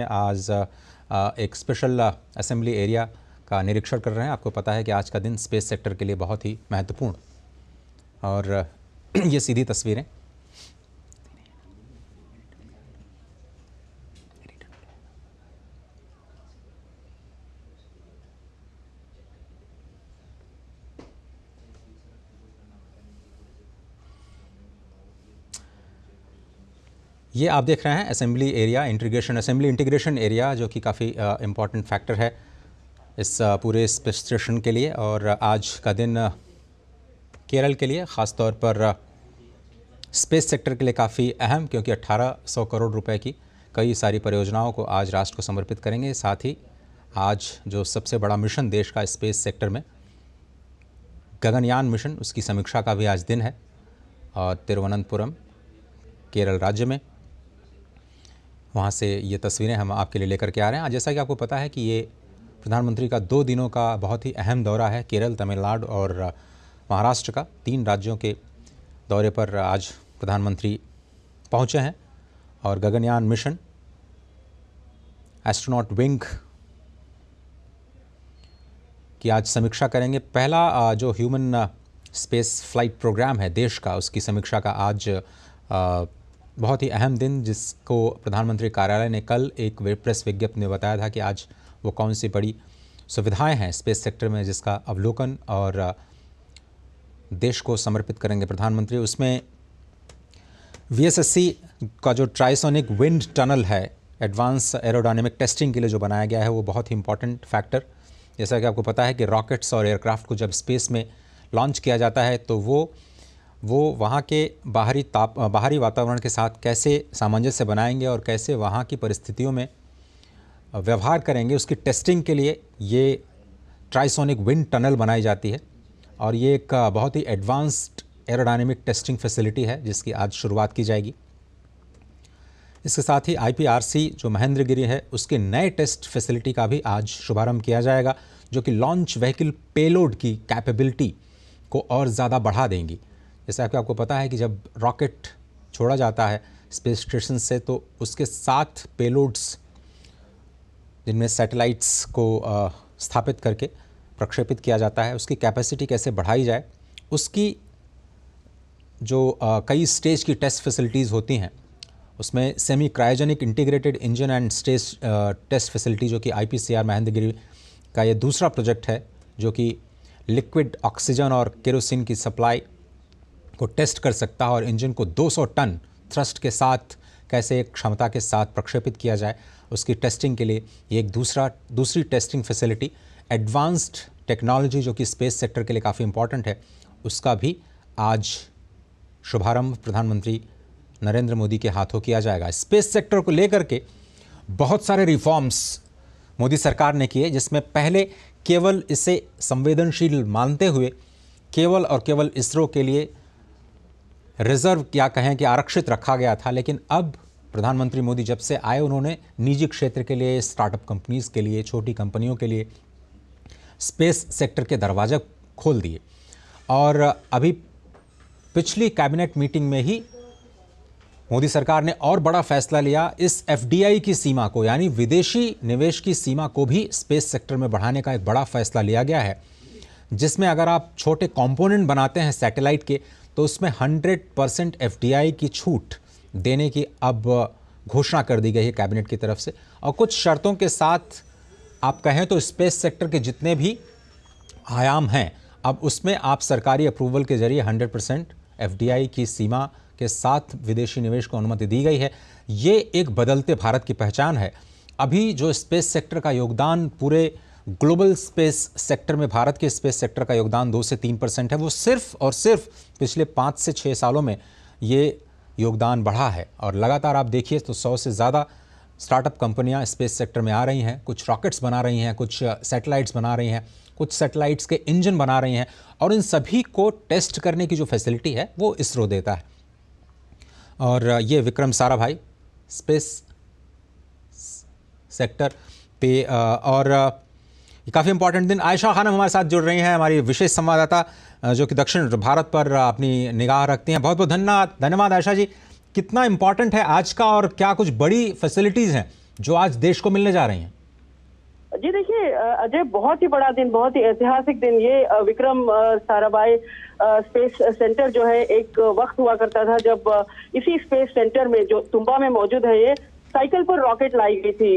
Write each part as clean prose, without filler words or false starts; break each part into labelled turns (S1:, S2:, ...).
S1: आज एक special assembly area का निरीक्षण कर रहे हैं। आपको पता है कि आज का दिन स्पेस सेक्टर के लिए बहुत ही महत्वपूर्ण और ये सीधी तस्वीरें ये आप देख रहे हैं असेंबली एरिया इंटीग्रेशन एरिया, जो कि काफ़ी इम्पॉर्टेंट फैक्टर है इस पूरे स्पेस स्टेशन के लिए। और आज का दिन केरल के लिए ख़ास तौर पर स्पेस सेक्टर के लिए काफ़ी अहम, क्योंकि 1800 करोड़ रुपए की कई सारी परियोजनाओं को आज राष्ट्र को समर्पित करेंगे। साथ ही आज जो सबसे बड़ा मिशन देश का स्पेस सेक्टर में गगनयान मिशन, उसकी समीक्षा का भी आज दिन है। और तिरुवनंतपुरम केरल राज्य में, वहाँ से ये तस्वीरें हम आपके लिए लेकर के आ रहे हैं। आज जैसा कि आपको पता है कि ये प्रधानमंत्री का 2 दिनों का बहुत ही अहम दौरा है। केरल, तमिलनाडु और महाराष्ट्र का 3 राज्यों के दौरे पर आज प्रधानमंत्री पहुँचे हैं और गगनयान मिशन, एस्ट्रोनॉट विंग की आज समीक्षा करेंगे। पहला जो ह्यूमन स्पेस फ्लाइट प्रोग्राम है देश का, उसकी समीक्षा का आज बहुत ही अहम दिन, जिसको प्रधानमंत्री कार्यालय ने कल एक प्रेस विज्ञप्ति में बताया था कि आज वो कौन सी बड़ी सुविधाएं हैं स्पेस सेक्टर में, जिसका अवलोकन और देश को समर्पित करेंगे प्रधानमंत्री। उसमें वीएसएससी का जो ट्राइसोनिक विंड टनल है, एडवांस एरोडायनेमिक टेस्टिंग के लिए जो बनाया गया है, वो बहुत ही इंपॉर्टेंट फैक्टर। जैसा कि आपको पता है कि रॉकेट्स और एयरक्राफ्ट को जब स्पेस में लॉन्च किया जाता है तो वो वहाँ के बाहरी वातावरण के साथ कैसे सामंजस्य बनाएंगे और कैसे वहाँ की परिस्थितियों में व्यवहार करेंगे, उसकी टेस्टिंग के लिए ये ट्राइसोनिक विंड टनल बनाई जाती है। और ये एक बहुत ही एडवांस्ड एरोडायनेमिक टेस्टिंग फैसिलिटी है, जिसकी आज शुरुआत की जाएगी। इसके साथ ही आईपीआरसी जो महेंद्रगिरी है, उसके नए टेस्ट फैसिलिटी का भी आज शुभारंभ किया जाएगा, जो कि लॉन्च व्हीकल पेलोड की कैपेबिलिटी को और ज़्यादा बढ़ा देंगी। जैसा कि आपको पता है कि जब रॉकेट छोड़ा जाता है स्पेस स्टेशन से, तो उसके 7 पेलोड्स, जिनमें सैटेलाइट्स को स्थापित करके प्रक्षेपित किया जाता है, उसकी कैपेसिटी कैसे बढ़ाई जाए, उसकी जो कई स्टेज की टेस्ट फैसिलिटीज़ होती हैं, उसमें semi cryogenic integrated engine and stage test facility, जो कि आईपीसीआर महेंद्रगिरी का ये दूसरा प्रोजेक्ट है, जो कि लिक्विड ऑक्सीजन और केरोसिन की सप्लाई को टेस्ट कर सकता है और इंजन को 200 टन थ्रस्ट के साथ कैसे क्षमता के साथ प्रक्षेपित किया जाए, उसकी टेस्टिंग के लिए ये एक दूसरी टेस्टिंग फैसिलिटी, एडवांस्ड टेक्नोलॉजी, जो कि स्पेस सेक्टर के लिए काफ़ी इंपॉर्टेंट है, उसका भी आज शुभारंभ प्रधानमंत्री नरेंद्र मोदी के हाथों किया जाएगा। स्पेस सेक्टर को लेकर के बहुत सारे रिफॉर्म्स मोदी सरकार ने किए, जिसमें पहले केवल इसे संवेदनशील मानते हुए केवल और केवल इसरो के लिए रिजर्व, क्या कहें कि आरक्षित रखा गया था। लेकिन अब प्रधानमंत्री मोदी जब से आए, उन्होंने निजी क्षेत्र के लिए, स्टार्टअप कंपनीज़ के लिए, छोटी कंपनियों के लिए स्पेस सेक्टर के दरवाजे खोल दिए। और अभी पिछली कैबिनेट मीटिंग में ही मोदी सरकार ने और बड़ा फैसला लिया, इस एफडीआई की सीमा को, यानी विदेशी निवेश की सीमा को भी स्पेस सेक्टर में बढ़ाने का एक बड़ा फैसला लिया गया है, जिसमें अगर आप छोटे कंपोनेंट बनाते हैं सैटेलाइट के, तो उसमें 100% एफडीआई की छूट देने की अब घोषणा कर दी गई है कैबिनेट की तरफ से। और कुछ शर्तों के साथ आप कहें तो स्पेस सेक्टर के जितने भी आयाम हैं, अब उसमें आप सरकारी अप्रूवल के जरिए 100% एफडीआई की सीमा के साथ विदेशी निवेश को अनुमति दी गई है। ये एक बदलते भारत की पहचान है। अभी जो स्पेस सेक्टर का योगदान पूरे ग्लोबल स्पेस सेक्टर में, भारत के स्पेस सेक्टर का योगदान 2 से 3% है, वो सिर्फ और सिर्फ पिछले 5 से 6 सालों में ये योगदान बढ़ा है। और लगातार आप देखिए तो 100 से ज़्यादा स्टार्टअप कंपनियां स्पेस सेक्टर में आ रही हैं, कुछ रॉकेट्स बना रही हैं, कुछ सैटेलाइट्स बना रही हैं, कुछ सैटेलाइट्स के इंजन बना रही हैं, और इन सभी को टेस्ट करने की जो फैसिलिटी है वो इसरो देता है। और ये विक्रम साराभाई स्पेस सेक्टर पे और काफ़ी इंपॉर्टेंट दिन। आयशा खानम हमारे साथ जुड़ रही हैं, हमारी विशेष संवाददाता, जो कि दक्षिण भारत पर अपनी निगाह रखती हैं। बहुत बहुत धन्यवाद आयशा जी। कितना इंपॉर्टेंट है आज का, और क्या कुछ बड़ी फैसिलिटीज़ हैं जो आज देश को मिलने जा रही हैं?
S2: जी देखिए अजय, बहुत ही बड़ा दिन, बहुत ही ऐतिहासिक दिन। ये विक्रम साराभाई स्पेस सेंटर जो है, एक वक्त हुआ करता था जब इसी स्पेस सेंटर में, जो तुम्बा में मौजूद है, ये साइकिल पर रॉकेट लाई गई थी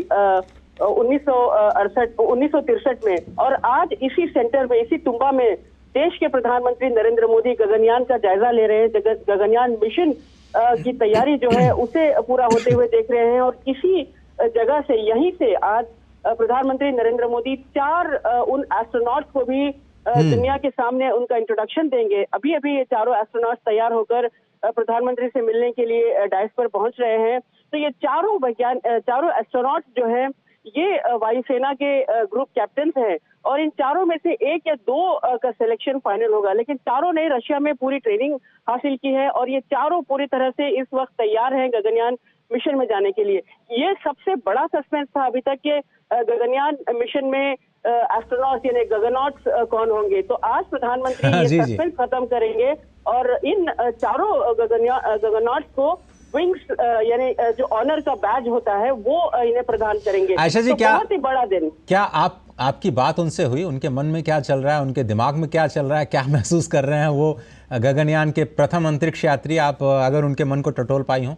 S2: 1963 में। और आज इसी सेंटर में, इसी तुम्बा में देश के प्रधानमंत्री नरेंद्र मोदी गगनयान का जायजा ले रहे हैं। गगनयान मिशन की तैयारी जो है उसे पूरा होते हुए देख रहे हैं। और इसी जगह से, यहीं से आज प्रधानमंत्री नरेंद्र मोदी 4 उन एस्ट्रोनॉट्स को भी दुनिया के सामने उनका इंट्रोडक्शन देंगे। अभी अभी ये 4 एस्ट्रोनॉट्स तैयार होकर प्रधानमंत्री से मिलने के लिए डायस पर पहुंच रहे हैं। तो ये चारों एस्ट्रोनॉट्स जो हैं, ये वायुसेना के ग्रुप कैप्टन हैं। और इन चारों में से 1 या 2 का सिलेक्शन फाइनल होगा। लेकिन चारों ने रशिया में पूरी ट्रेनिंग हासिल की है और ये चारों पूरी तरह से इस वक्त तैयार हैं गगनयान मिशन में जाने के लिए। ये सबसे बड़ा सस्पेंस था अभी तक के गगनयान मिशन में एस्ट्रोनॉट्स यानी गगनॉट्स कौन होंगे। तो आज प्रधानमंत्री ये सस्पेंस खत्म करेंगे और इन चारों गगनॉट्स को विंग्स यानी जो ऑनर का बैज होता है वो इन्हें प्रदान करेंगे।
S1: आयशा जी,
S2: तो
S1: क्या
S2: बहुत ही बड़ा दिन।
S1: क्या आपकी बात उनसे हुई? उनके मन में क्या चल रहा है, उनके दिमाग में क्या चल रहा है, क्या महसूस कर रहे हैं वो गगनयान के प्रथम अंतरिक्ष यात्री? आप अगर उनके मन को टटोल पाई हो?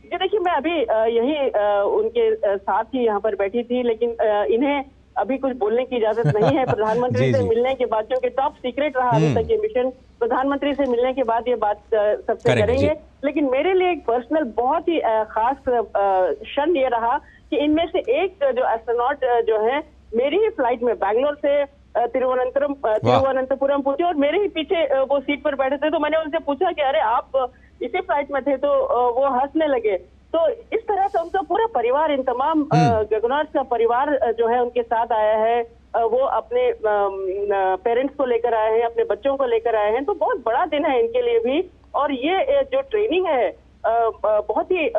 S2: जी देखिए, मैं अभी यही उनके साथ ही यहाँ पर बैठी थी, लेकिन इन्हें अभी कुछ बोलने की इजाजत नहीं है प्रधानमंत्री से मिलने के बाद, क्योंकि टॉप सीक्रेट रहा अभी तक ये मिशन। प्रधानमंत्री से मिलने के बाद ये बात सबसे करेंगे। लेकिन मेरे लिए एक पर्सनल बहुत ही खास क्षण ये रहा कि इनमें से एक जो एस्ट्रोनॉट जो है, मेरी ही फ्लाइट में बैंगलोर से तिरुवनंतपुरम पहुंचे और मेरे ही पीछे वो सीट पर बैठे थे। तो मैंने उनसे पूछा कि अरे आप इसी फ्लाइट में थे? तो वो हंसने लगे। तो इस तरह से उनका पूरा परिवार, इन तमाम गगनॉट्स का परिवार जो है उनके साथ आया है। वो अपने पेरेंट्स को लेकर आए हैं, अपने बच्चों को लेकर आए हैं। तो बहुत बड़ा दिन है इनके लिए भी। और ये जो ट्रेनिंग है, बहुत ही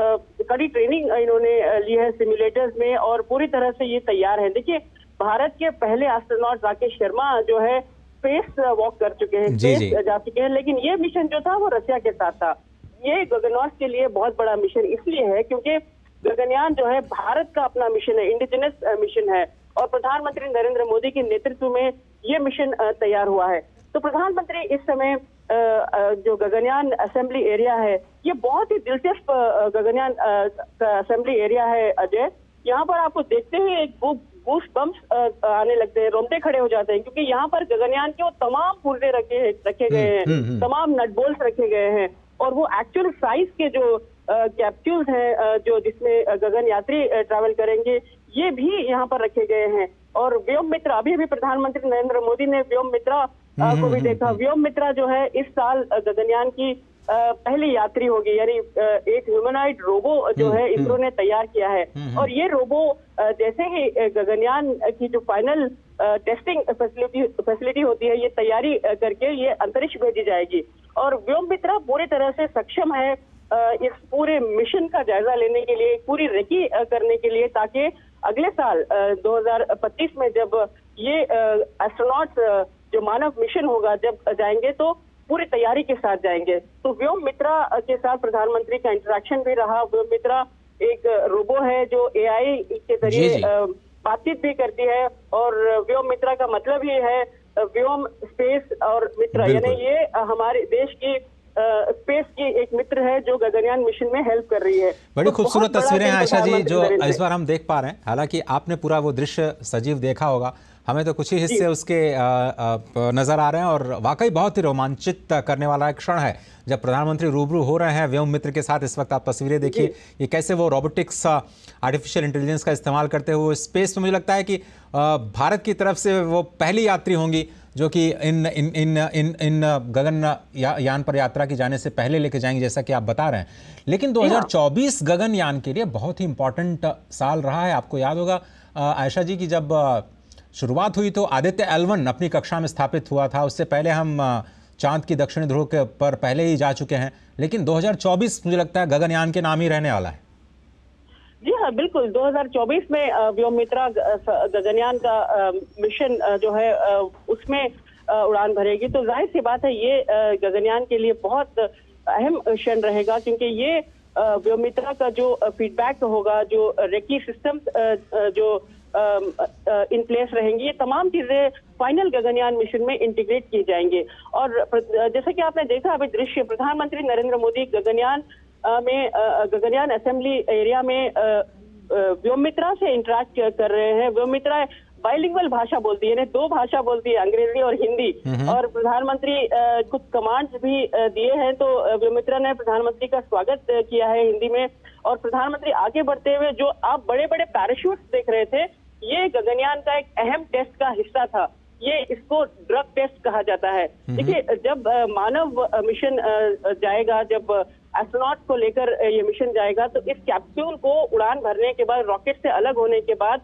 S2: कड़ी ट्रेनिंग इन्होंने ली है सिमुलेटर्स में और पूरी तरह से ये तैयार है। देखिए, भारत के पहले एस्ट्रोनॉट राकेश शर्मा जो है स्पेस वॉक कर चुके हैं, स्पेस जा चुके हैं। लेकिन ये मिशन जो था वो रशिया के साथ था। ये गगनॉट्स के लिए बहुत बड़ा मिशन इसलिए है क्योंकि गगनयान जो है भारत का अपना मिशन है, इंडिजिनस मिशन है। और प्रधानमंत्री नरेंद्र मोदी के नेतृत्व में ये मिशन तैयार हुआ है। तो प्रधानमंत्री इस समय जो गगनयान असेंबली एरिया है, ये बहुत ही दिलचस्प गगनयान असेंबली एरिया है अजय। यहाँ पर आपको देखते हुए एक गूस बम्प्स आने लगते हैं, रोंगटे खड़े हो जाते हैं, क्योंकि यहाँ पर गगनयान के वो तमाम पुर्जे रखे गए हैं, तमाम नट बोल्ट्स रखे गए हैं। और वो एक्चुअल साइज के जो कैप्सूल्स हैं जो जिसमें गगन यात्री ट्रैवल करेंगे, ये भी यहाँ पर रखे गए हैं। और व्योम मित्रा, अभी अभी प्रधानमंत्री नरेंद्र मोदी ने व्योम मित्रा को भी देखा। व्योम मित्रा जो है इस साल गगनयान की पहली यात्री होगी, यानी एक ह्यूमनॉइड रोबो जो है इसरो ने तैयार किया है। और ये रोबो जैसे ही गगनयान की जो फाइनल टेस्टिंग फैसिलिटी होती है, ये तैयारी करके ये अंतरिक्ष भेजी जाएगी। और व्योम मित्रा पूरी तरह से सक्षम है इस पूरे मिशन का जायजा लेने के लिए, पूरी रेकी करने के लिए, ताकि अगले साल 2025 में जब ये एस्ट्रोनॉट्स जो मानव मिशन होगा जब जाएंगे तो पूरी तैयारी के साथ जाएंगे। तो व्योम मित्रा के साथ प्रधानमंत्री का इंटरेक्शन भी रहा। व्योम मित्रा एक रोबो है जो एआई के जरिए बातचीत भी करती है। और व्योम मित्रा का मतलब ही है व्योम, स्पेस और मित्र, यानी ये हमारे देश की स्पेस की एक मित्र है जो गगनयान मिशन में हेल्प कर रही है।
S1: बड़ी खूबसूरत तस्वीरें हैं आयशा जी जो इस बार हम देख पा रहे हैं। हालांकि आपने पूरा वो दृश्य सजीव देखा होगा, हमें तो कुछ ही हिस्से उसके नजर आ रहे हैं। और वाकई बहुत ही रोमांचित करने वाला एक क्षण है जब प्रधानमंत्री रूबरू हो रहे हैं व्योम मित्र के साथ। इस वक्त आप तस्वीरें देखिए, ये कैसे वो रोबोटिक्स, आर्टिफिशियल इंटेलिजेंस का इस्तेमाल करते हुए स्पेस में, मुझे लगता है कि भारत की तरफ से वो पहली यात्री होंगी जो कि इन गगन यान पर यात्रा की जाने से पहले लेके जाएंगे, जैसा कि आप बता रहे हैं। लेकिन 2024 गगनयान के लिए बहुत ही इंपॉर्टेंट साल रहा है। आपको याद होगा आयशा जी की जब शुरुआत हुई तो आदित्य L1 अपनी कक्षा में स्थापित हुआ था। उससे पहले हम चांद की दक्षिणी ध्रुव के पर पहले ही जा चुके हैं। लेकिन 2024 मुझे लगता है गगनयान के नाम ही रहने वाला है।
S2: जी हाँ, बिल्कुल। 2024 में व्योम मित्रा गगनयान का मिशन जो है उसमें उड़ान भरेगी। तो जाहिर सी बात है ये गगनयान के लिए बहुत अहम क्षण रहेगा, क्योंकि ये व्योमित्रा का जो फीडबैक होगा, जो रेकी सिस्टम जो इन प्लेस रहेंगी, ये तमाम चीजें फाइनल गगनयान मिशन में इंटीग्रेट किए जाएंगे। और जैसे कि आपने देखा अभी दृश्य, प्रधानमंत्री नरेंद्र मोदी गगनयान असेंबली एरिया में व्योमित्रा से इंटरेक्ट कर रहे हैं। व्योमित्रा बाइलिंगुअल भाषा बोलती है, दो भाषा बोलती है, अंग्रेजी और हिंदी। और प्रधानमंत्री कुछ कमांड्स भी दिए हैं, तो व्योमित्रा ने प्रधानमंत्री का स्वागत किया है हिंदी में। और प्रधानमंत्री आगे बढ़ते हुए, जो आप बड़े बड़े पैराशूट देख रहे थे, ये गगनयान का एक अहम टेस्ट का हिस्सा था। ये इसको ड्रग टेस्ट कहा जाता है। देखिए, जब मानव मिशन जाएगा, जब एस्ट्रोनॉट को लेकर ये मिशन जाएगा, तो इस कैप्सूल को उड़ान भरने के बाद, रॉकेट से अलग होने के बाद,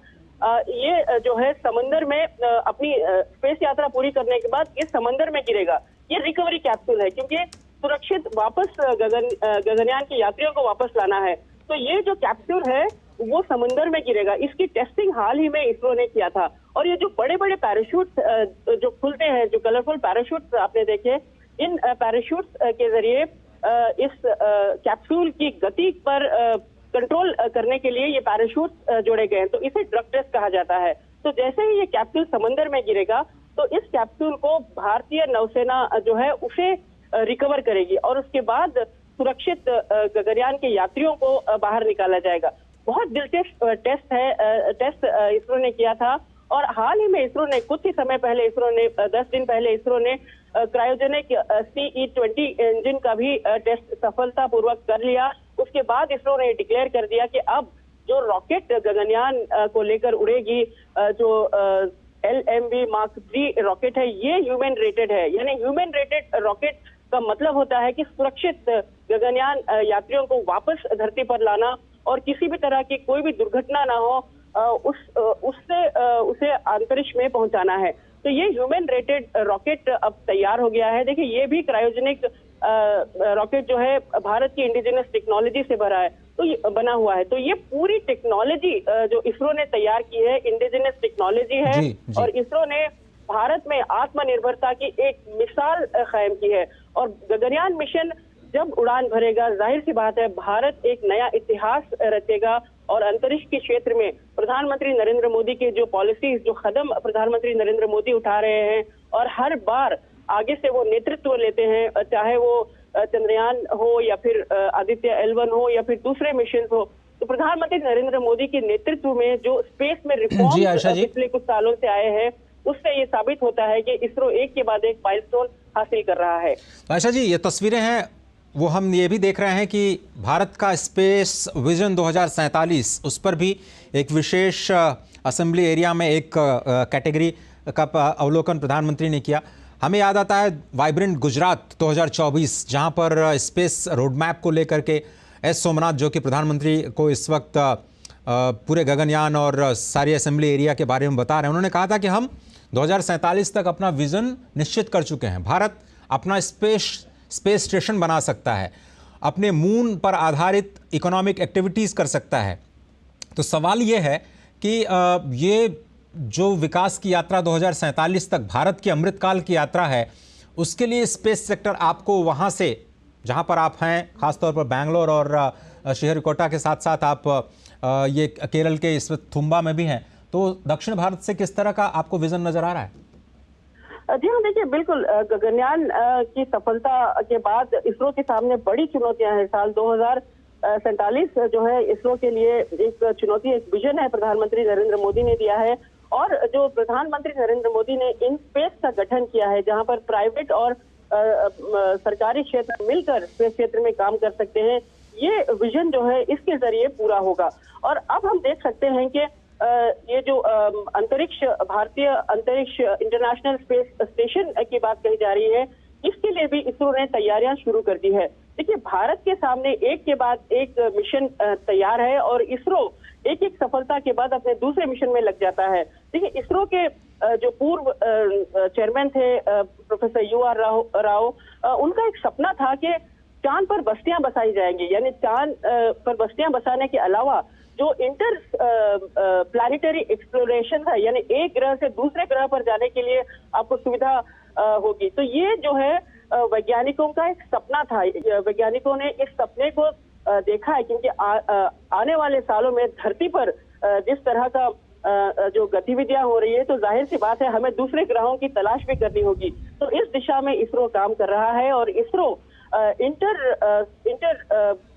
S2: ये जो है समंदर में अपनी स्पेस यात्रा पूरी करने के बाद ये समंदर में गिरेगा। ये रिकवरी कैप्सूल है, क्योंकि सुरक्षित वापस गगनयान के यात्रियों को वापस लाना है। तो ये जो कैप्सूल है वो समंदर में गिरेगा। इसकी टेस्टिंग हाल ही में इसरो ने किया था। और ये जो बड़े बड़े पैराशूट जो खुलते हैं, जो कलरफुल पैराशूट आपने देखे, इन पैराशूट के जरिए इस कैप्सूल की गति पर कंट्रोल करने के लिए ये पैराशूट जोड़े गए हैं। तो इसे ड्रग टेस्ट कहा जाता है। तो जैसे ही ये कैप्सूल समंदर में गिरेगा, तो इस कैप्सूल को भारतीय नौसेना जो है उसे रिकवर करेगी और उसके बाद सुरक्षित गगनयान के यात्रियों को बाहर निकाला जाएगा। बहुत दिलचस्प टेस्ट इसरो ने किया था। और हाल ही में इसरो ने कुछ ही समय पहले 10 दिन पहले इसरो ने क्रायोजेनिक CE-20 इंजन का भी टेस्ट सफलतापूर्वक कर लिया। उसके बाद इसरो ने डिक्लेयर कर दिया कि अब जो रॉकेट गगनयान को लेकर उड़ेगी, जो LMV Mark 3 रॉकेट है, ये ह्यूमन रेटेड है। यानी ह्यूमन रेटेड रॉकेट का मतलब होता है कि सुरक्षित गगनयान यात्रियों को वापस धरती पर लाना और किसी भी तरह की कोई भी दुर्घटना ना हो, उसे अंतरिक्ष में पहुंचाना है। तो ये ह्यूमन रेटेड रॉकेट अब तैयार हो गया है। देखिए, ये भी क्रायोजेनिक रॉकेट जो है भारत की इंडिजिनस टेक्नोलॉजी से बना हुआ है। तो ये पूरी टेक्नोलॉजी जो इसरो ने तैयार की है, इंडिजिनस टेक्नोलॉजी है। जी। और इसरो ने भारत में आत्मनिर्भरता की एक मिसाल कायम की है। और गगनयान मिशन जब उड़ान भरेगा, जाहिर सी बात है भारत एक नया इतिहास रचेगा। और अंतरिक्ष के क्षेत्र में प्रधानमंत्री नरेंद्र मोदी के जो पॉलिसीज, जो कदम प्रधानमंत्री नरेंद्र मोदी उठा रहे हैं, और हर बार आगे से वो नेतृत्व लेते हैं, चाहे वो चंद्रयान हो या फिर आदित्य L1 हो या फिर दूसरे मिशन हो, तो प्रधानमंत्री नरेंद्र मोदी के नेतृत्व में जो स्पेस में रिफॉर्म पिछले कुछ सालों से आए हैं, उससे ये साबित होता है कि इसरो एक के बाद एक माइलस्टोन हासिल कर रहा है।
S1: आशा जी, ये तस्वीरें हैं, वो हम ये भी देख रहे हैं कि भारत का स्पेस विजन 2047, उस पर भी एक विशेष असेंबली एरिया में एक कैटेगरी का अवलोकन प्रधानमंत्री ने किया। हमें याद आता है वाइब्रेंट गुजरात 2024, जहां पर स्पेस रोडमैप को लेकर के एस सोमनाथ, जो कि प्रधानमंत्री को इस वक्त पूरे गगनयान और सारी असेंबली एरिया के बारे में बता रहे हैं, उन्होंने कहा था कि हम 2047 तक अपना विजन निश्चित कर चुके हैं। भारत अपना स्पेस स्टेशन बना सकता है, अपने मून पर आधारित इकोनॉमिक एक्टिविटीज़ कर सकता है। तो सवाल ये है कि ये जो विकास की यात्रा 2047 तक भारत की अमृतकाल की यात्रा है, उसके लिए स्पेस सेक्टर आपको वहाँ से, जहाँ पर आप हैं, ख़ासतौर पर बैंगलोर और श्रीहरिकोटा के साथ साथ आप ये केरल के इस थुम्बा में भी हैं, तो दक्षिण भारत से किस तरह का आपको विज़न नज़र आ रहा है?
S2: जी हाँ, देखिए, बिल्कुल गगनयान की सफलता के बाद इसरो के सामने बड़ी चुनौतियां हैं। साल 2047 जो है इसरो के लिए एक चुनौती, एक विजन है प्रधानमंत्री नरेंद्र मोदी ने दिया है। और जो प्रधानमंत्री नरेंद्र मोदी ने इन स्पेस का गठन किया है, जहां पर प्राइवेट और सरकारी क्षेत्र मिलकर स्पेस क्षेत्र में काम कर सकते हैं, ये विजन जो है इसके जरिए पूरा होगा। और अब हम देख सकते हैं कि ये जो भारतीय अंतरिक्ष इंटरनेशनल स्पेस स्टेशन की बात कही जा रही है, इसके लिए भी इसरो ने तैयारियां शुरू कर दी है। देखिए, भारत के सामने एक के बाद एक मिशन तैयार है और इसरो एक एक सफलता के बाद अपने दूसरे मिशन में लग जाता है। देखिए, इसरो के जो पूर्व चेयरमैन थे प्रोफेसर UR राव, उनका एक सपना था कि चांद पर बस्तियां बसाई जाएंगी। यानी चांद पर बस्तियां बसाने के अलावा जो इंटर प्लैनेटरी एक्सप्लोरेशन है, यानी एक ग्रह से दूसरे ग्रह पर जाने के लिए आपको सुविधा होगी। तो ये जो है वैज्ञानिकों का एक सपना था। वैज्ञानिकों ने इस सपने को देखा है, क्योंकि आने वाले सालों में धरती पर जिस तरह का जो गतिविधियां हो रही है, तो जाहिर सी बात है हमें दूसरे ग्रहों की तलाश भी करनी होगी। तो इस दिशा में इसरो काम कर रहा है और ISRO inter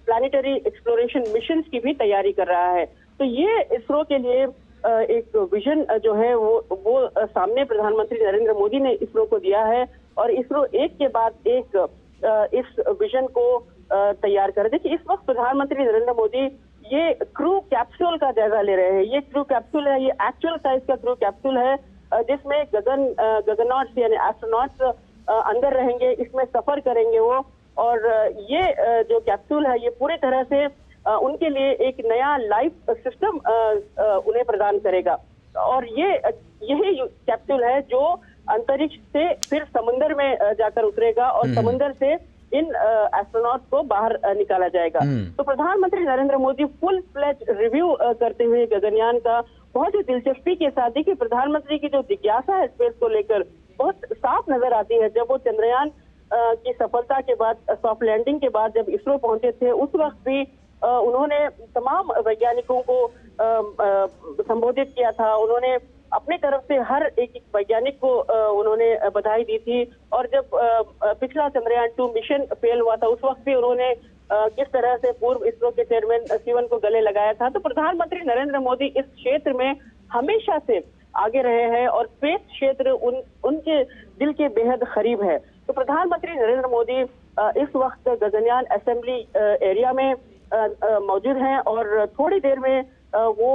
S2: planetary exploration mission की भी तैयारी कर रहा है। तो ये इसरो के लिए एक विजन जो है वो सामने प्रधानमंत्री नरेंद्र मोदी ने इसरो को दिया है और इसरो एक के बाद एक इस विजन को तैयार कर। देखिए, इस वक्त प्रधानमंत्री नरेंद्र मोदी ये क्रू कैप्सूल का जायजा ले रहे हैं। ये क्रू कैप्सूल है, ये एक्चुअल साइज का क्रू कैप्सूल है जिसमें गगनॉट्स यानी एस्ट्रोनॉट्स अंदर रहेंगे, इसमें सफर करेंगे वो। और ये जो कैप्सूल है ये पूरी तरह से उनके लिए एक नया लाइफ सिस्टम उन्हें प्रदान करेगा। और यही कैप्सूल है जो अंतरिक्ष से फिर समुद्र में जाकर उतरेगा और समुद्र से इन एस्ट्रोनॉट्स को बाहर निकाला जाएगा। तो प्रधानमंत्री Narendra Modi full fledge review करते हुए गगनयान का बहुत ही दिलचस्पी के साथ, देखिए प्रधानमंत्री की जो जिज्ञासा है स्पेस को लेकर बहुत साफ नजर आती है। जब वो चंद्रयान की सफलता के बाद, सॉफ्ट लैंडिंग के बाद जब इसरो पहुंचे थे, उस वक्त भी उन्होंने तमाम वैज्ञानिकों को संबोधित किया था। उन्होंने अपनी तरफ से हर एक वैज्ञानिक को उन्होंने बधाई दी थी। और जब पिछला चंद्रयान 2 मिशन फेल हुआ था, उस वक्त भी उन्होंने किस तरह से पूर्व इसरो के चेयरमैन शिवन को गले लगाया था। तो प्रधानमंत्री नरेंद्र मोदी इस क्षेत्र में हमेशा से आगे रहे हैं और स्पेस क्षेत्र उनके दिल के बेहद करीब है। तो प्रधानमंत्री नरेंद्र मोदी इस वक्त गगनयान असेंबली एरिया में मौजूद हैं और थोड़ी देर में वो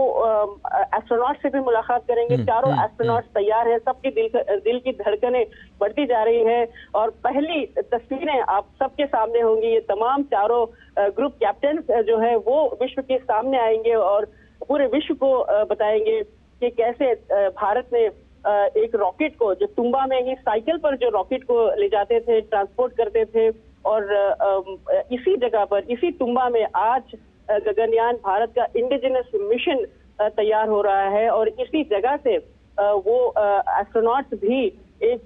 S2: एस्ट्रोनॉट से भी मुलाकात करेंगे। चारों एस्ट्रोनॉट तैयार हैं, सबकी दिल की धड़कनें बढ़ती जा रही है और पहली तस्वीरें आप सबके सामने होंगी। ये तमाम चारों ग्रुप कैप्टन जो है वो विश्व के सामने आएंगे और पूरे विश्व को बताएंगे कि कैसे भारत ने एक रॉकेट को, जो तुम्बा में ही साइकिल पर जो रॉकेट को ले जाते थे, ट्रांसपोर्ट करते थे, और इसी जगह पर, इसी तुम्बा में आज गगनयान भारत का इंडिजिनस मिशन तैयार हो रहा है। और इसी जगह से वो एस्ट्रोनॉट्स भी एक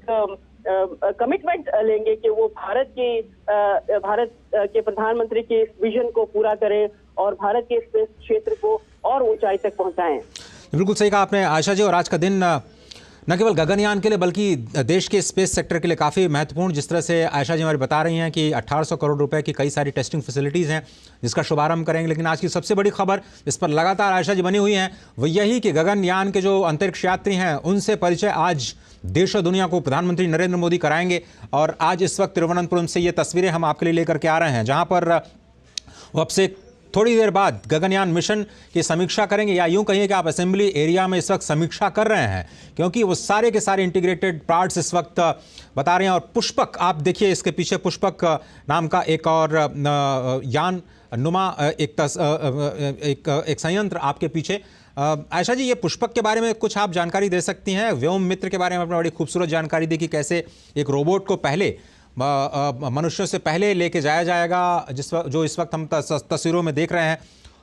S2: कमिटमेंट लेंगे कि वो भारत के प्रधानमंत्री के इस विजन को पूरा करें और भारत के स्पेस क्षेत्र को और ऊंचाई तक पहुंचाएं।
S1: बिल्कुल सही कहा आपने आयशा जी। और आज का दिन न केवल गगनयान के लिए बल्कि देश के स्पेस सेक्टर के लिए काफ़ी महत्वपूर्ण, जिस तरह से आयशा जी हमारी बता रही हैं कि 1800 करोड़ रुपए की कई सारी टेस्टिंग फैसिलिटीज़ हैं जिसका शुभारंभ करेंगे। लेकिन आज की सबसे बड़ी खबर इस पर लगातार आयशा जी बनी हुई हैं, वो यही कि गगनयान के जो अंतरिक्ष यात्री हैं उनसे परिचय आज देश और दुनिया को प्रधानमंत्री नरेंद्र मोदी कराएंगे। और आज इस वक्त तिरुवनंतपुरम से ये तस्वीरें हम आपके लिए लेकर के आ रहे हैं, जहाँ पर वो अब से थोड़ी देर बाद गगनयान मिशन की समीक्षा करेंगे, या यूं कहिए कि आप असेंबली एरिया में इस वक्त समीक्षा कर रहे हैं, क्योंकि वो सारे के सारे इंटीग्रेटेड पार्ट्स इस वक्त बता रहे हैं। और पुष्पक, आप देखिए इसके पीछे पुष्पक नाम का एक और यान नुमा एक संयंत्र आपके पीछे। आयशा जी, ये पुष्पक के बारे में कुछ आप जानकारी दे सकती हैं? व्योम मित्र के बारे में आपने बड़ी खूबसूरत जानकारी दी कि कैसे एक रोबोट को पहले मनुष्यों से पहले लेके जाया जाएगा, जो इस वक्त हम तस्वीरों में देख रहे हैं।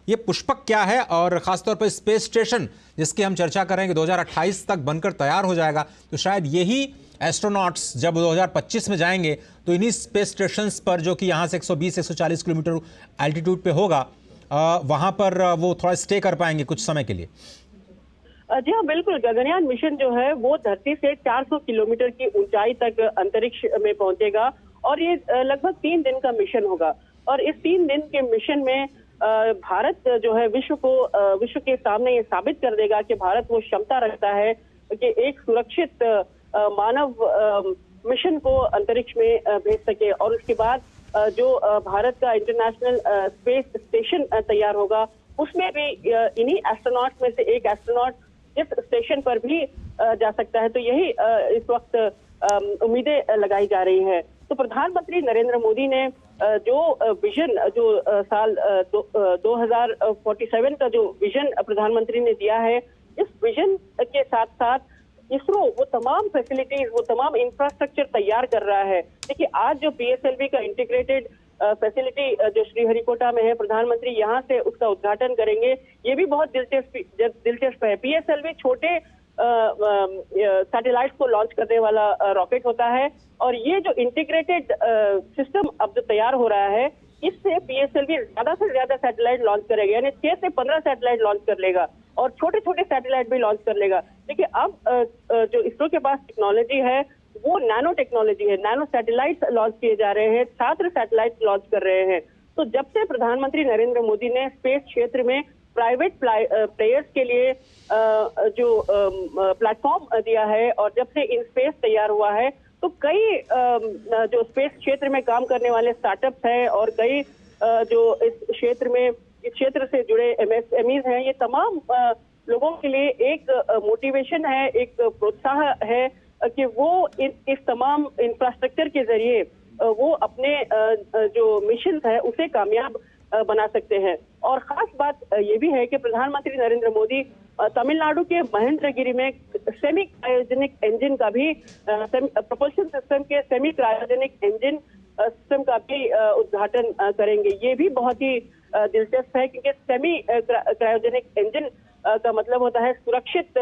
S1: ये पुष्पक क्या है और ख़ासतौर पर स्पेस स्टेशन जिसकी हम चर्चा करेंगे 2028 तक बनकर तैयार हो जाएगा, तो शायद यही एस्ट्रोनॉट्स जब 2025 में जाएंगे तो इन्हीं स्पेस स्टेशंस पर, जो कि यहाँ से 120-140 किलोमीटर एल्टीट्यूड पे होगा, वहाँ पर वो थोड़ा स्टे कर पाएंगे कुछ समय के लिए।
S2: जी हाँ, बिल्कुल। गगनयान मिशन जो है वो धरती से 400 किलोमीटर की ऊंचाई तक अंतरिक्ष में पहुंचेगा और ये लगभग 3 दिन का मिशन होगा। और इस 3 दिन के मिशन में भारत जो है विश्व के सामने ये साबित कर देगा कि भारत वो क्षमता रखता है कि एक सुरक्षित मानव मिशन को अंतरिक्ष में भेज सके। और उसके बाद जो भारत का इंटरनेशनल स्पेस स्टेशन तैयार होगा, उसमें भी इन्हीं एस्ट्रोनॉट में से एक एस्ट्रोनॉट इस स्टेशन पर भी जा सकता है। तो यही इस वक्त उम्मीदें लगाई जा रही है। तो प्रधानमंत्री नरेंद्र मोदी ने जो विजन, जो साल 2047 का जो विजन प्रधानमंत्री ने दिया है, इस विजन के साथ साथ इसरो वो तमाम फैसिलिटीज, वो तमाम इंफ्रास्ट्रक्चर तैयार कर रहा है। देखिए, आज जो PSLV का इंटीग्रेटेड फैसिलिटी जो श्रीहरिकोटा में है, प्रधानमंत्री यहाँ से उसका उद्घाटन करेंगे। ये भी बहुत दिलचस्प है। PSLV छोटे सैटेलाइट को लॉन्च करने वाला रॉकेट होता है और ये जो इंटीग्रेटेड सिस्टम अब जो तैयार हो रहा है, इससे पीएसएलवी ज्यादा से ज्यादा सैटेलाइट लॉन्च करेगा, यानी 6 से 15 सैटेलाइट लॉन्च कर लेगा और छोटे छोटे सैटेलाइट भी लॉन्च कर लेगा। देखिए अब जो इसरो के पास टेक्नोलॉजी है वो नैनो टेक्नोलॉजी है, नैनो सैटेलाइट लॉन्च किए जा रहे हैं, छात्र सैटेलाइट लॉन्च कर रहे हैं। तो जब से प्रधानमंत्री नरेंद्र मोदी ने स्पेस क्षेत्र में प्राइवेट प्लेयर्स के लिए जो प्लेटफॉर्म दिया है और जब से इन स्पेस तैयार हुआ है, तो कई जो स्पेस क्षेत्र में काम करने वाले स्टार्टअप्स हैं और कई जो इस क्षेत्र से जुड़े एमएसएमईज हैं, ये तमाम लोगों के लिए एक मोटिवेशन है, एक प्रोत्साहन है कि वो इस तमाम इंफ्रास्ट्रक्चर के जरिए वो अपने जो मिशन है उसे कामयाब बना सकते हैं। और खास बात ये भी है कि प्रधानमंत्री नरेंद्र मोदी तमिलनाडु के महेंद्रगिरी में सेमी क्रायोजेनिक इंजन का भी प्रोपल्शन सिस्टम के सेमी क्रायोजेनिक इंजन सिस्टम का भी उद्घाटन करेंगे। ये भी बहुत ही दिलचस्प है क्योंकि सेमी क्रायोजेनिक इंजन का मतलब होता है सुरक्षित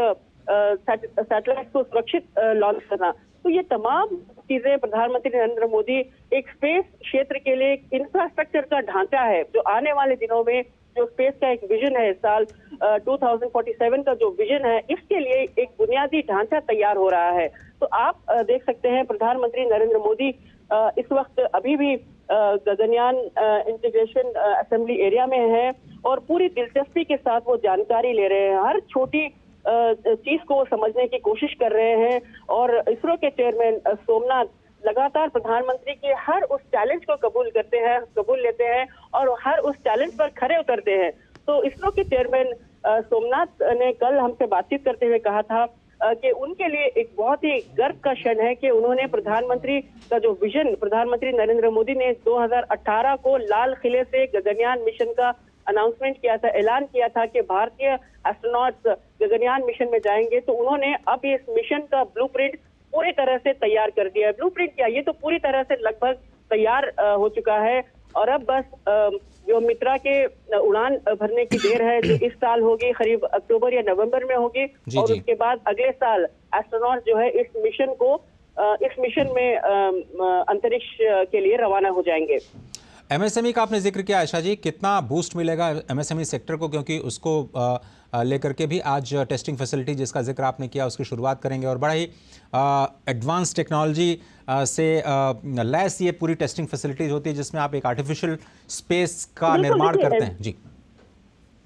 S2: सैटेलाइट को सुरक्षित लॉन्च करना। तो ये तमाम चीजें प्रधानमंत्री नरेंद्र मोदी एक स्पेस क्षेत्र के लिए एक इंफ्रास्ट्रक्चर का ढांचा है जो आने वाले दिनों में जो स्पेस का एक विजन है, साल 2047 का जो विजन है, इसके लिए एक बुनियादी ढांचा तैयार हो रहा है। तो आप देख सकते हैं प्रधानमंत्री नरेंद्र मोदी इस वक्त अभी भी गगनयान इंटीग्रेशन असेंबली एरिया में है और पूरी दिलचस्पी के साथ वो जानकारी ले रहे हैं, हर छोटी चीज को समझने की कोशिश कर रहे हैं। और इसरो के चेयरमैन सोमनाथ लगातार प्रधानमंत्री के हर उस चैलेंज को कबूल लेते हैं और हर उस चैलेंज पर खरे उतरते हैं। तो इसरो के चेयरमैन सोमनाथ ने कल हमसे बातचीत करते हुए कहा था कि उनके लिए एक बहुत ही गर्व का क्षण है कि उन्होंने प्रधानमंत्री का जो विजन प्रधानमंत्री नरेंद्र मोदी ने 2018 को लाल किले से गगनयान मिशन का अनाउंसमेंट किया था, ऐलान किया था कि भारतीय एस्ट्रोनॉट्स गगनयान मिशन में जाएंगे, तो उन्होंने अब इस मिशन का ब्लूप्रिंट पूरी तरह से तैयार कर दिया है। ब्लूप्रिंट क्या, ये तो पूरी तरह से लगभग तैयार हो चुका है और अब बस जो मित्रा के उड़ान भरने की देर है जो इस साल होगी, करीब अक्टूबर या नवंबर में होगी और उसके बाद अगले साल एस्ट्रोनॉट जो है इस मिशन में अंतरिक्ष के लिए रवाना हो जाएंगे।
S1: एमएसएमई का आपने जिक्र किया आयशा जी, कितना बूस्ट मिलेगा एमएसएमई सेक्टर को, क्योंकि उसको लेकर के भी आज टेस्टिंग फैसिलिटी जिसका जिक्र आपने किया उसकी शुरुआत करेंगे और बड़ा ही एडवांस टेक्नोलॉजी से लैस ये पूरी टेस्टिंग फैसिलिटीज होती है जिसमें आप एक आर्टिफिशियल स्पेस का निर्माण करते हैं। जी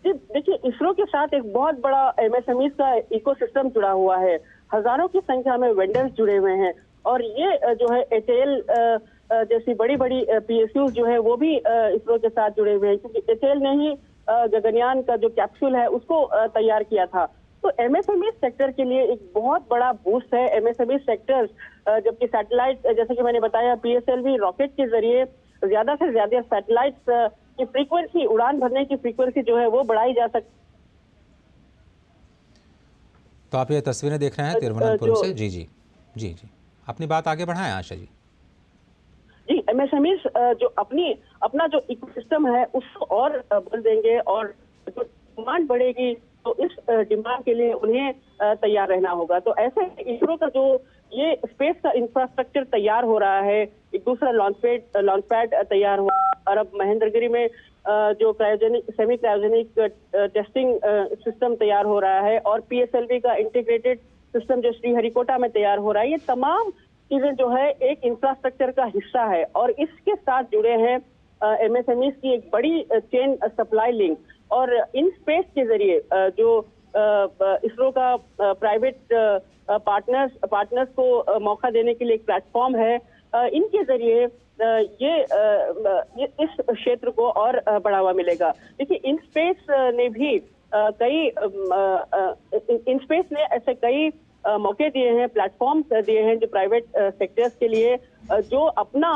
S2: देखिए, इसरो के साथ एक बहुत बड़ा एमएसएमई का इकोसिस्टम जुड़ा हुआ है, हजारों की संख्या में वेंडर्स जुड़े हुए हैं और ये जो है एचएएल जैसी बड़ी बड़ी पीएसयूज जो है वो भी इसरो के साथ जुड़े हुए हैं क्योंकि एचएएल ने ही गगनयान का जो कैप्सूल है उसको तैयार किया था। तो एमएसएमई सेक्टर के लिए एक बहुत बड़ा बूस्ट है। एमएसएमई सेक्टर जबकि सैटेलाइट जैसे कि मैंने बताया पीएसएलवी रॉकेट के जरिए ज्यादा से ज्यादा सैटेलाइट्स की फ्रीक्वेंसी, उड़ान भरने की फ्रीक्वेंसी जो है वो बढ़ाई जा सकती।
S1: तो आप ये तस्वीरें देख रहे हैं तिरुवनंतपुरम से। जी जी जी जी अपनी बात आगे बढ़ाएं आशा जी।
S2: जी, एमएसएमई जो अपना जो इकोसिस्टम है उसको और बल देंगे और जो डिमांड बढ़ेगी तो इस डिमांड के लिए उन्हें तैयार रहना होगा। तो ऐसे इसरो का जो ये स्पेस का इंफ्रास्ट्रक्चर तैयार हो रहा है, एक दूसरा लॉन्च पैड तैयार हो और अब महेंद्रगिरी में जो सेमी क्रायोजेनिक टेस्टिंग सिस्टम तैयार हो रहा है और पीएसएलवी का इंटीग्रेटेड सिस्टम जो श्रीहरिकोटा में तैयार हो रहा है, ये तमाम चीजें जो है एक इंफ्रास्ट्रक्चर का हिस्सा है और इसके साथ जुड़े हैं एमएसएमई की एक बड़ी चेन सप्लाई लिंक और इन स्पेस के जरिए जो इसरो का प्राइवेट पार्टनर्स को मौका देने के लिए एक प्लेटफॉर्म है, इनके जरिए ये इस क्षेत्र को और बढ़ावा मिलेगा। देखिए, इन स्पेस ने ऐसे कई मौके दिए हैं, प्लेटफॉर्म्स दिए हैं जो प्राइवेट सेक्टर्स के लिए जो अपना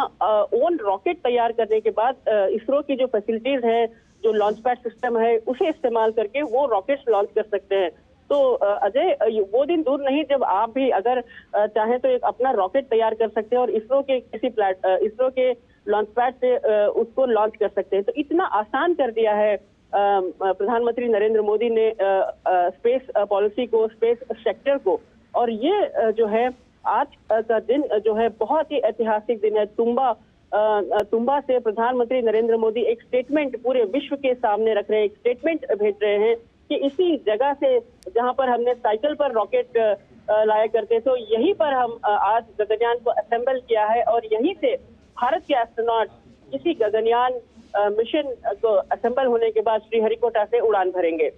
S2: ओन रॉकेट तैयार करने के बाद इसरो की जो फैसिलिटीज हैं, जो लॉन्च पैड सिस्टम है, उसे इस्तेमाल करके वो रॉकेट्स लॉन्च कर सकते हैं। तो अजय, वो दिन दूर नहीं जब आप भी अगर चाहें तो एक अपना रॉकेट तैयार कर सकते हैं और इसरो के लॉन्च पैड से उसको लॉन्च कर सकते हैं। तो इतना आसान कर दिया है प्रधानमंत्री नरेंद्र मोदी ने स्पेस पॉलिसी को, स्पेस सेक्टर को। और ये जो है आज का दिन जो है बहुत ही ऐतिहासिक दिन है। तुम्बा तुम्बा से प्रधानमंत्री नरेंद्र मोदी एक स्टेटमेंट पूरे विश्व के सामने रख रहे हैं, एक स्टेटमेंट भेज रहे हैं कि इसी जगह से जहां पर हमने साइकिल पर रॉकेट लाया करते तो यहीं पर हम आज गगनयान को असेंबल किया है और यहीं से भारत के एस्ट्रोनॉट इसी गगनयान मिशन को असेंबल होने के बाद श्रीहरिकोटा से उड़ान भरेंगे।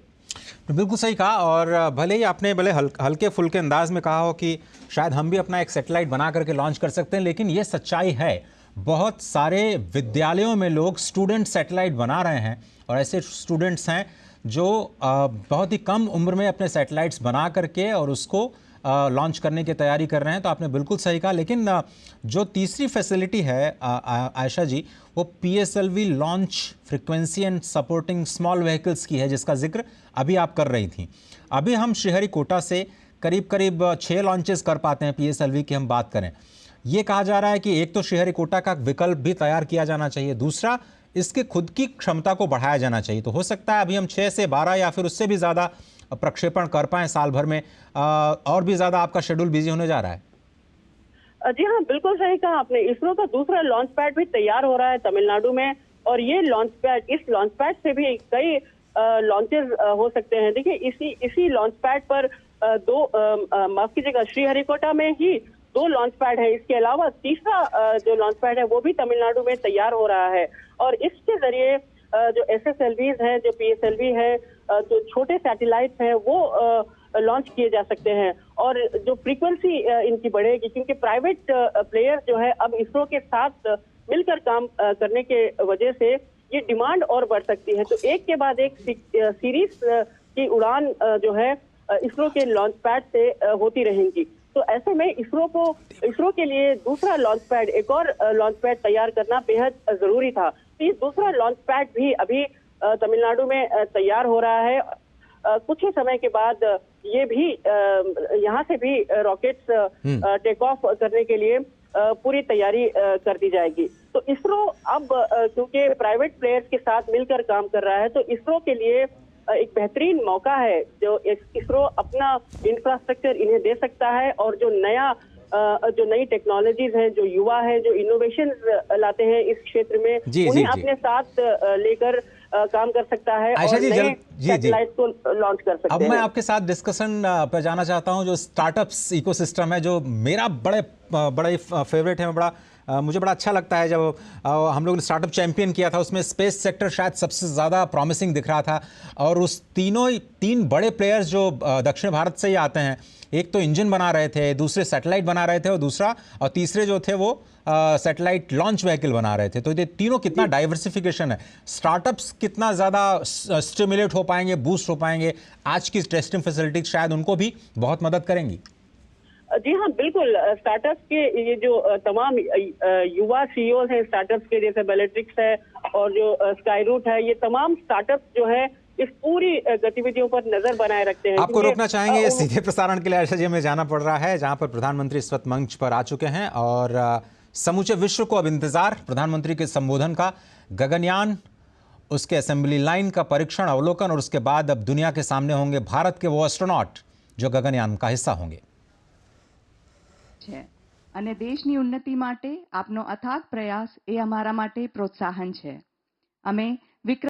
S1: बिल्कुल सही कहा। और भले ही आपने हल्के फुल्के अंदाज में कहा हो कि शायद हम भी अपना एक सैटेलाइट बना करके लॉन्च कर सकते हैं, लेकिन ये सच्चाई है, बहुत सारे विद्यालयों में लोग स्टूडेंट सैटेलाइट बना रहे हैं और ऐसे स्टूडेंट्स हैं जो बहुत ही कम उम्र में अपने सैटेलाइट्स बना करके और उसको लॉन्च करने की तैयारी कर रहे हैं। तो आपने बिल्कुल सही कहा। लेकिन जो तीसरी फैसिलिटी है आयशा जी, वो PSLV launch frequency and supporting small vehicles की है, जिसका जिक्र अभी आप कर रही थी। अभी हम श्रीहरिकोटा से करीब करीब 6 लॉन्चेस कर पाते हैं PSLV की हम बात करें। ये कहा जा रहा है कि एक तो श्रीहरिकोटा का विकल्प भी तैयार किया जाना चाहिए, दूसरा इसके खुद की क्षमता को बढ़ाया जाना चाहिए। तो हो सकता है अभी हम 6 से 12 या फिर उससे भी ज़्यादा प्रक्षेपण कर पाएं साल भर में, और भी ज़्यादा आपका शेड्यूल बिजी होने जा रहा है।
S2: जी हाँ, बिल्कुल सही कहा आपने। इसरो का दूसरा लॉन्च पैड भी तैयार हो रहा है तमिलनाडु में और ये लॉन्च पैड, इस लॉन्च पैड से भी कई लॉन्चेस हो सकते हैं। देखिए इसी लॉन्च पैड पर माफ कीजिएगा, श्रीहरिकोटा में ही 2 लॉन्च पैड है। इसके अलावा तीसरा जो लॉन्च पैड है वो भी तमिलनाडु में तैयार हो रहा है और इसके जरिए जो SSLVs है, जो PSLV है, जो छोटे सैटेलाइट्स हैं वो लॉन्च किए जा सकते हैं और जो फ्रीक्वेंसी इनकी बढ़ेगी, क्योंकि प्राइवेट प्लेयर जो है अब इसरो के साथ मिलकर काम करने के वजह से ये डिमांड और बढ़ सकती है। तो एक के बाद एक सीरीज की उड़ान जो है इसरो के लॉन्च पैड से होती रहेंगी। तो ऐसे में इसरो के लिए दूसरा लॉन्च पैड, एक और लॉन्च पैड तैयार करना बेहद जरूरी था। तो ये दूसरा लॉन्च पैड भी अभी तमिलनाडु में तैयार हो रहा है। कुछ ही समय के बाद ये भी यहाँ से भी रॉकेट्स टेक ऑफ करने के लिए पूरी तैयारी कर दी जाएगी। तो इसरो अब क्योंकि प्राइवेट प्लेयर्स के साथ मिलकर काम कर रहा है, तो इसरो के लिए एक बेहतरीन मौका है जो इसरो अपना इंफ्रास्ट्रक्चर इन्हें दे सकता है और जो नई टेक्नोलॉजीज हैं, जो युवा हैं, जो इनोवेशन लाते हैं इस क्षेत्र में, उन्हें अपने साथ लेकर काम कर सकता है और नए सैटेलाइट को लॉन्च कर सकते हैं।
S1: अब मैं आपके साथ डिस्कशन पर जाना चाहता हूं, जो स्टार्टअप्स इकोसिस्टम है, जो मेरा बड़ा फेवरेट है, मुझे बड़ा अच्छा लगता है। जब हम लोग ने स्टार्टअप चैंपियन किया था, उसमें स्पेस सेक्टर शायद सबसे ज़्यादा प्रॉमिसिंग दिख रहा था और उस तीन बड़े प्लेयर्स जो दक्षिण भारत से ही आते हैं, एक तो इंजन बना रहे थे, दूसरे सैटेलाइट बना रहे थे और तीसरे जो थे वो सैटेलाइट लॉन्च व्हीकल बना रहे थे। तो ये तीनों कितना डाइवर्सिफिकेशन है, स्टार्टअप्स कितना ज़्यादा स्टिमुलेट हो पाएंगे, बूस्ट हो पाएंगे, आज की टेस्टिंग फैसिलिटी शायद उनको भी बहुत मदद करेंगी।
S2: जी हाँ, बिल्कुल। स्टार्टअप्स के ये जो तमाम युवा CEOs हैं स्टार्टअप्स के, जैसे बेलेट्रिक्स है और जो स्काईरूट है, ये तमाम स्टार्टअप्स जो है इस पूरी गतिविधियों पर नजर बनाए रखते हैं।
S1: आपको रोकना चाहेंगे, सीधे प्रसारण के लिए आयशा जी हमें जाना पड़ रहा है, जहां पर प्रधानमंत्री इस वक्त मंच पर आ चुके हैं और समूचे विश्व को अब इंतजार प्रधानमंत्री के संबोधन का, गगनयान, उसके असेंबली लाइन का परीक्षण, अवलोकन और उसके बाद अब दुनिया के सामने होंगे भारत के वो एस्ट्रोनॉट जो गगनयान का हिस्सा होंगे।
S3: અને દેશની ઉન્નતિ માટે આપનો અથાગ પ્રયાસ એ અમારા માટે પ્રોત્સાહન છે। અમે